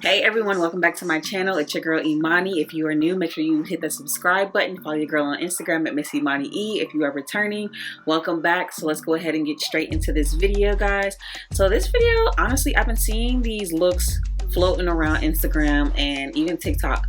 Hey everyone, welcome back to my channel. It's your girl Imani. If you are new, make sure you hit the subscribe button. Follow your girl on Instagram at Miss Imani E. If you are returning, welcome back. So let's go ahead and get straight into this video, guys. So this video, honestly, I've been seeing these looks floating around Instagram and even TikTok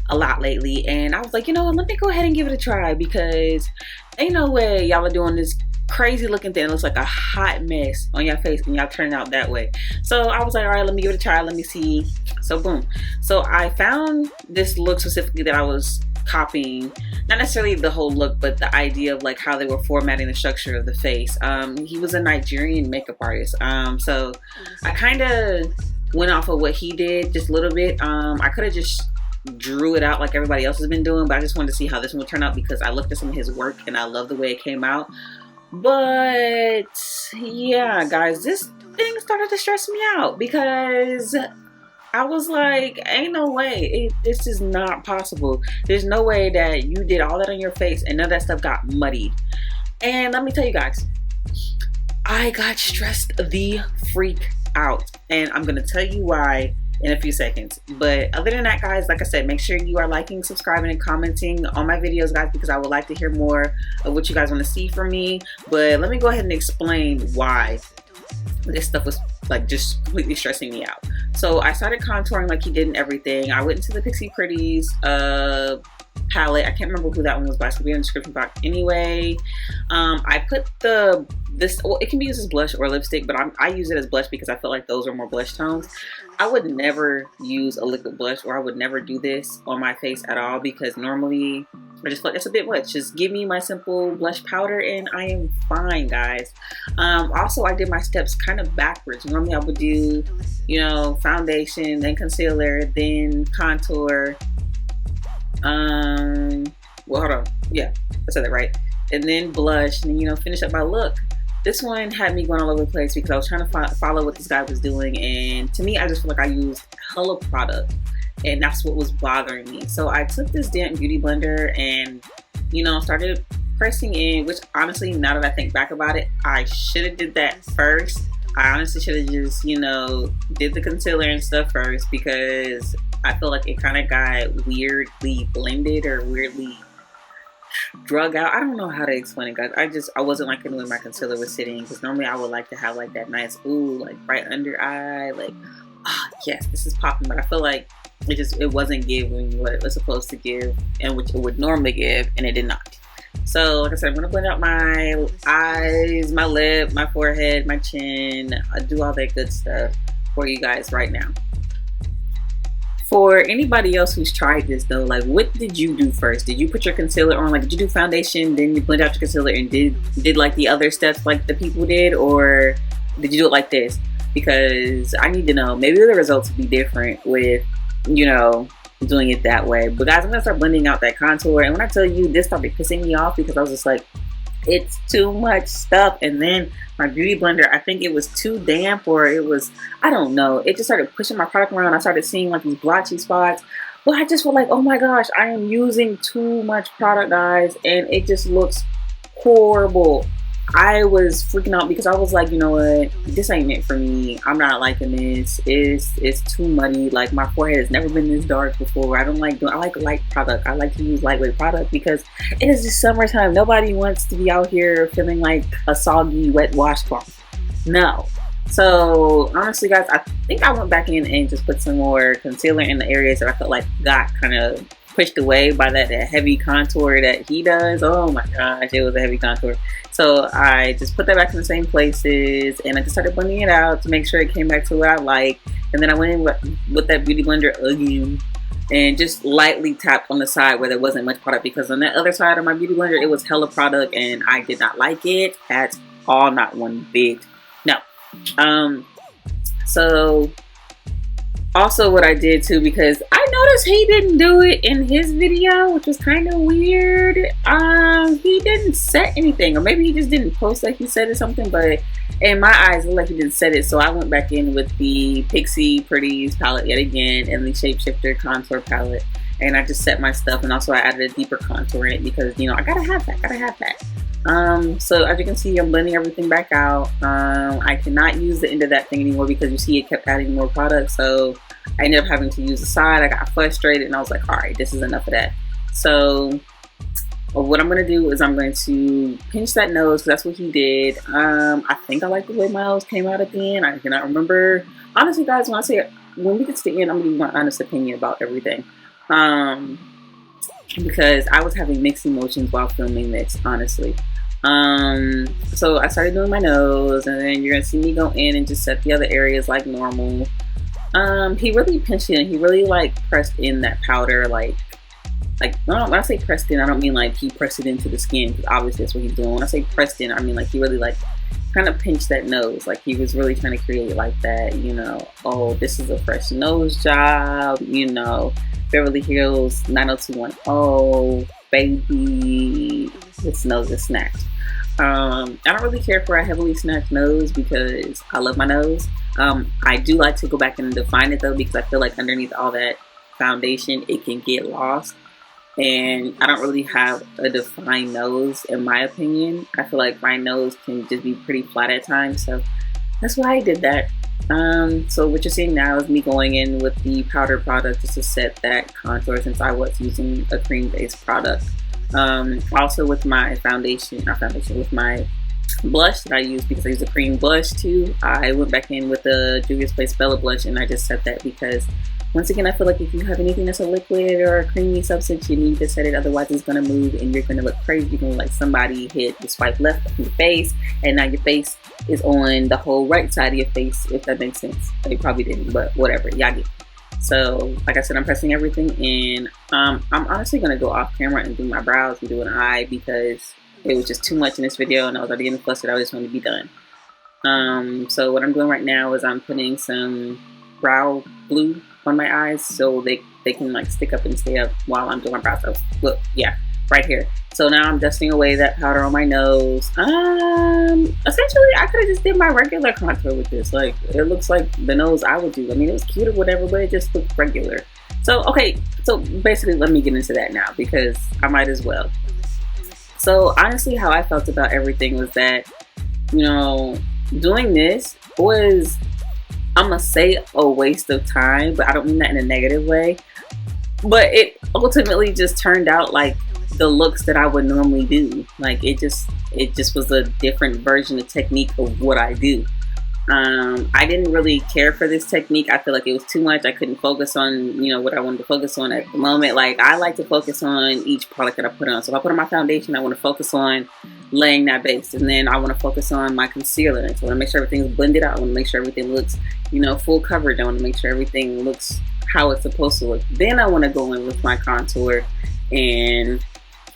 a lot lately, and I was like, you know what, let me go ahead and give it a try, because ain't no way y'all are doing this crazy looking thing. It looks like a hot mess on your face and y'all turn out that way. So I was like, all right, let me give it a try, let me see. So boom, so I found this look specifically that I was copying, not necessarily the whole look, but the idea of like how they were formatting the structure of the face. He was a Nigerian makeup artist, so I kind of went off of what he did just a little bit. I could have just drew it out like everybody else has been doing, but I just wanted to see how this one would turn out because I looked at some of his work and I love the way it came out. But yeah, guys, this thing started to stress me out because I was like, ain't no way, this is not possible. There's no way that you did all that on your face and none of that stuff got muddied. And let me tell you guys, I got stressed the freak out, and I'm gonna tell you why in a few seconds. But other than that, guys, like I said, make sure you are liking, subscribing, and commenting on my videos, guys, because I would like to hear more of what you guys want to see from me. But let me go ahead and explain why this stuff was like just completely stressing me out. So I started contouring like he did and everything. I went into the Pixie Pretties palette. I can't remember who that one was by, so it'll be in the description box anyway. I put this, well, it can be used as blush or lipstick, but I use it as blush because I feel like those are more blush tones. I would never use a liquid blush, or I would never do this on my face at all, because normally I just feel like that's a bit much. Just give me my simple blush powder and I am fine, guys. Also, I did my steps kind of backwards. Normally I would do, you know, foundation, then concealer, then contour. Well, hold on. Yeah, I said that right. And then blush, and then, you know, finish up my look. This one had me going all over the place because I was trying to follow what this guy was doing, and to me, I just feel like I used hella product, and that's what was bothering me. So I took this damn beauty blender and, you know, started pressing in, which honestly, now that I think back about it, I should have did that first. I honestly should have just, you know, did the concealer and stuff first, because I feel like it kind of got weirdly blended or weirdly drug out. I don't know how to explain it, guys. I wasn't liking the way my concealer was sitting, because normally I would like to have like that nice, ooh, like bright under eye, like, oh yes, this is popping. But I feel like it wasn't giving what it was supposed to give and which it would normally give, and it did not. So like I said, I'm gonna blend out my eyes, my lip, my forehead, my chin. I do all that good stuff for you guys right now. For anybody else who's tried this though, like, what did you do first? Did you put your concealer on? Like, did you do foundation, then you blend out your concealer and did like the other steps like the people did, or did you do it like this? Because I need to know. Maybe the results will be different with, you know, doing it that way. But guys, I'm gonna start blending out that contour, and when I tell you, this started pissing me off because I was just like, it's too much stuff. And then my beauty blender, I think it was too damp, or it was, I don't know, it just started pushing my product around. I started seeing like these blotchy spots, but I just felt like, oh my gosh, I am using too much product, guys, and it just looks horrible. I was freaking out because I was like, you know what, this ain't meant for me. I'm not liking this. It's too muddy. Like, my forehead has never been this dark before. I like light product. I like to use lightweight product because it is just summertime. Nobody wants to be out here feeling like a soggy wet washcloth. No. So honestly, guys, I think I went back in and just put some more concealer in the areas that I felt like got kind of pushed away by that heavy contour that he does. Oh my gosh, it was a heavy contour. So I just put that back in the same places, and I just started blending it out to make sure it came back to what I like. And then I went in with that beauty blender again and just lightly tapped on the side where there wasn't much product, because on that other side of my beauty blender, it was hella product and I did not like it at all, not one bit. No. So also what I did too, because I noticed he didn't do it in his video, which was kind of weird. He didn't set anything, or maybe he just didn't post like he said or something, but in my eyes it looked like he didn't set it. So I went back in with the Pixie Pretties palette yet again, and the Shapeshifter contour palette, and I just set my stuff, and also I added a deeper contour in it because, you know, I gotta have that. So as you can see, I'm blending everything back out. I cannot use the end of that thing anymore because you see it kept adding more product, so I ended up having to use the side. I got frustrated and I was like, all right, this is enough of that. So what I'm going to do is I'm going to pinch that nose, because that's what he did. I think I like the way my nose came out at the end. I cannot remember. Honestly, guys, when we get to the end, I'm going to give my honest opinion about everything. Because I was having mixed emotions while filming this, honestly. So I started doing my nose, and then you're going to see me go in and just set the other areas like normal. He really pinched it, and he really like pressed in that powder, like when I say pressed in, I don't mean like he pressed it into the skin, because obviously that's what he's doing. When I say pressed in, I mean like he really like kind of pinched that nose, like he was really trying to create like that, you know, oh, this is a fresh nose job, you know, Beverly Hills 90210, baby, this nose is snatched. I don't really care for a heavily snatched nose because I love my nose. I do like to go back and define it though, because I feel like underneath all that foundation it can get lost, and I don't really have a defined nose in my opinion. I feel like my nose can just be pretty flat at times, so that's why I did that. So what you're seeing now is me going in with the powder product just to set that contour, since I was using a cream based product. Also with my with my blush that I use, because I use a cream blush too, I went back in with the Juvia's Place Bella blush, and I just set that because once again, I feel like if you have anything that's a liquid or a creamy substance, you need to set it, otherwise it's going to move and you're going to look crazy. You're going to look like somebody hit the swipe left on your face, and now your face is on the whole right side of your face, if that makes sense. They probably didn't, but whatever, y'all get it. So like I said, I'm pressing everything in. I'm honestly going to go off camera and do my brows and do an eye, because it was just too much in this video and I was already getting flustered. I just wanted to be done. So what I'm doing right now is I'm putting some brow glue on my eyes so they can like stick up and stay up while I'm doing my brows. So look, yeah, right here. So now I'm dusting away that powder on my nose. Essentially I could have just did my regular contour with this. Like, it looks like the nose I would do. I mean, it was cute or whatever, but it just looked regular. So okay, so basically let me get into that now, because I might as well. So honestly, how I felt about everything was that, you know, doing this was, I'm gonna say, a waste of time, but I don't mean that in a negative way. But it ultimately just turned out like the looks that I would normally do. Like it just was a different version of technique of what I do. I didn't really care for this technique. I feel like it was too much. I couldn't focus on, you know, what I wanted to focus on at the moment. Like, I like to focus on each product that I put on. So if I put on my foundation, I want to focus on laying that base, and then I want to focus on my concealer. And so I want to make sure everything's blended out. I want to make sure everything looks, you know, full coverage. I want to make sure everything looks how it's supposed to look. Then I want to go in with my contour, and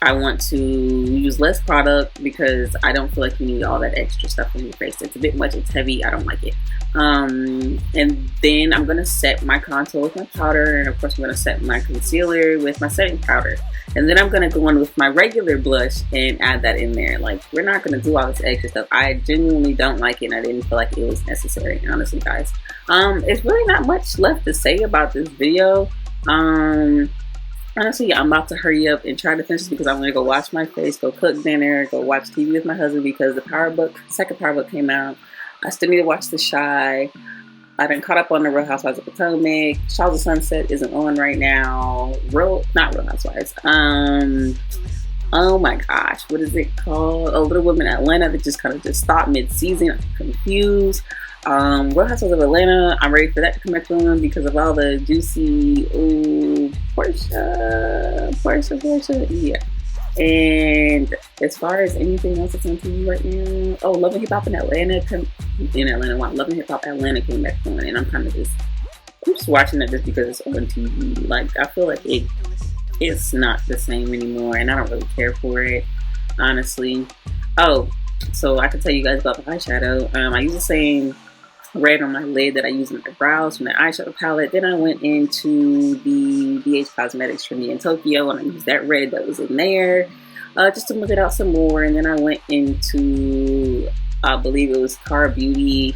I want to use less product because I don't feel like you need all that extra stuff on your face. It's a bit much, it's heavy, I don't like it. And then I'm going to set my contour with my powder, and of course I'm going to set my concealer with my setting powder. And then I'm going to go in with my regular blush and add that in there. Like, we're not going to do all this extra stuff. I genuinely don't like it, and I didn't feel like it was necessary, honestly, guys. It's really not much left to say about this video. Honestly, I'm about to hurry up and try to finish this because I want to go wash my face, go cook dinner, go watch TV with my husband, because the second Power Book came out. I still need to watch The Shy. I done caught up on the Real Housewives of Potomac. Shaw's of Sunset isn't on right now. Not Real Housewives. Oh my gosh, what is it called? A Little Women Atlanta that just kind of just stopped mid-season. I'm confused. Real Housewives of Atlanta, I'm ready for that to come back on because of all the juicy, Portia, yeah. And as far as anything else that's on TV right now, oh, Love and Hip Hop in Atlanta, Love and Hip Hop Atlanta came back on, and I'm just watching it just because it's on TV. Like, I feel like it's not the same anymore, and I don't really care for it, honestly. Oh, so I can tell you guys about the eyeshadow. I use the same red on my lid that I use in my brows from the eyeshadow palette. Then I went into the BH Cosmetics from me in Tokyo, and I used that red that was in there just to move it out some more. And then I went into, I believe it was Cara Beauty.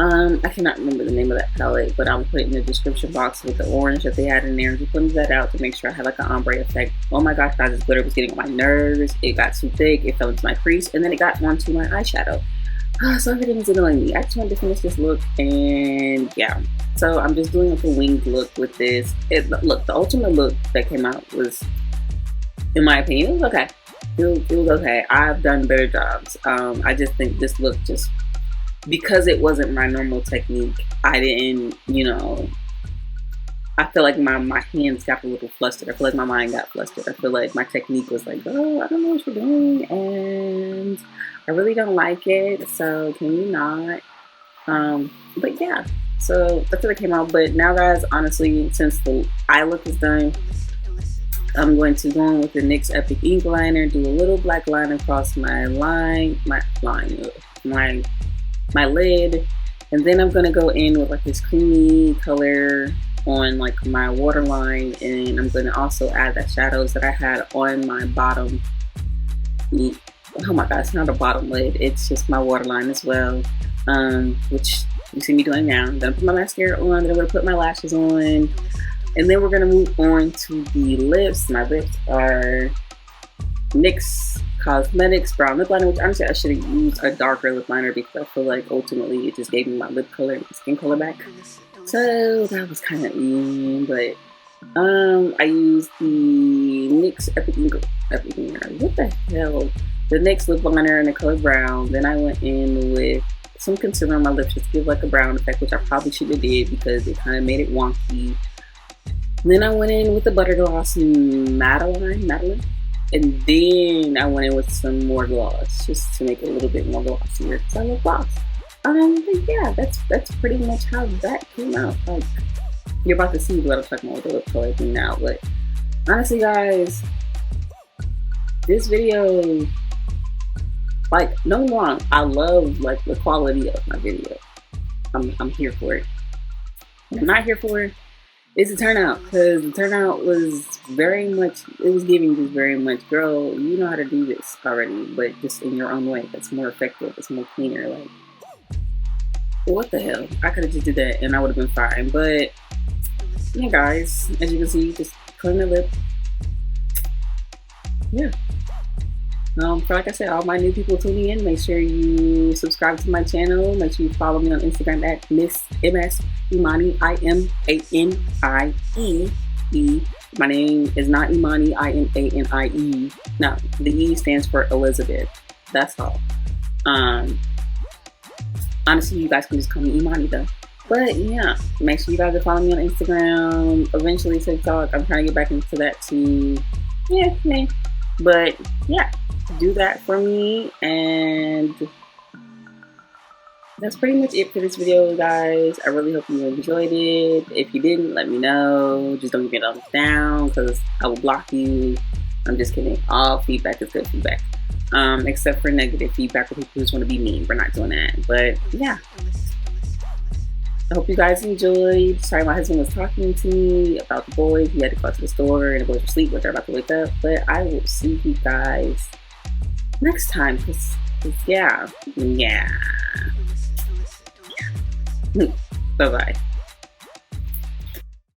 I cannot remember the name of that palette, but I'll put it in the description box with the orange that they had in there. Just blend that out to make sure I have like an ombre effect. Oh my gosh, guys, this glitter was getting on my nerves. It got too thick. It fell into my crease, and then it got onto my eyeshadow. So everything's annoying me. I just wanted to finish this look, and yeah. So I'm just doing like a winged look with this. Look, the ultimate look that came out was, in my opinion, it was okay. It was okay. I've done better jobs. I just think this look, just because it wasn't my normal technique, I didn't, I feel like my hands got a little flustered. I feel like my mind got flustered. I feel like my technique was like, oh, I don't know what you're doing, and I really don't like it, so can you not? But yeah, so that's what it came out. But now, guys, honestly, since the eye look is done, I'm going to go in with the NYX Epic Ink Liner, do a little black line across my lid, and then I'm gonna go in with like this creamy color on like my waterline, and I'm gonna also add the shadows that I had on my bottom. Oh my god, it's not a bottom lid, it's just my waterline as well, which you see me doing now. I'm gonna put my mascara on, then I'm gonna put my lashes on, and then we're gonna move on to the lips. My lips are NYX Cosmetics Brown Lip Liner, which honestly I should have used a darker lip liner because I feel like ultimately it just gave me my lip color and skin color back. So that was kind of but I used the NYX Epic Liner. What the hell? The NYX lip liner in the color brown. Then I went in with some concealer on my lips just to give like a brown effect, which I probably should have did because it kind of made it wonky. Then I went in with the Butter Gloss Madeline. And then I went in with some more gloss just to make it a little bit more glossier because I love gloss. But yeah, that's pretty much how that came out. Like, you're about to see what I'm talking about with the lip color thing now. But honestly, guys, this video, like, no wrong, I love like the quality of my video. I'm here for it. What I'm not here for is the turnout, because the turnout was very much, it was giving just very much, girl, you know how to do this already, but just in your own way. That's more effective, it's more cleaner. Like, what the hell? I could have just did that and I would have been fine. But yeah, guys, as you can see, just clean the lip. Yeah. Like I said, all my new people tuning in, make sure you subscribe to my channel. Make sure you follow me on Instagram at Miss MS Imani, IMANIE. My name is not Imani, IMANIE. No, the E stands for Elizabeth. That's all. Honestly, you guys can just call me Imani though. But yeah, make sure you guys are following me on Instagram. Eventually TikTok. I'm trying to get back into that too. Yeah, man. But yeah, do that for me, and that's pretty much it for this video, guys. I really hope you enjoyed it. If you didn't, let me know. Just don't give me a thumbs down because I will block you. I'm just kidding. All feedback is good feedback, except for negative feedback or people who just want to be mean. We're not doing that. But yeah, I hope you guys enjoyed. Sorry, my husband was talking to me about the boys. He had to go to the store and the boys were asleep, but they're about to wake up. But I will see you guys next time, because yeah. Bye-bye.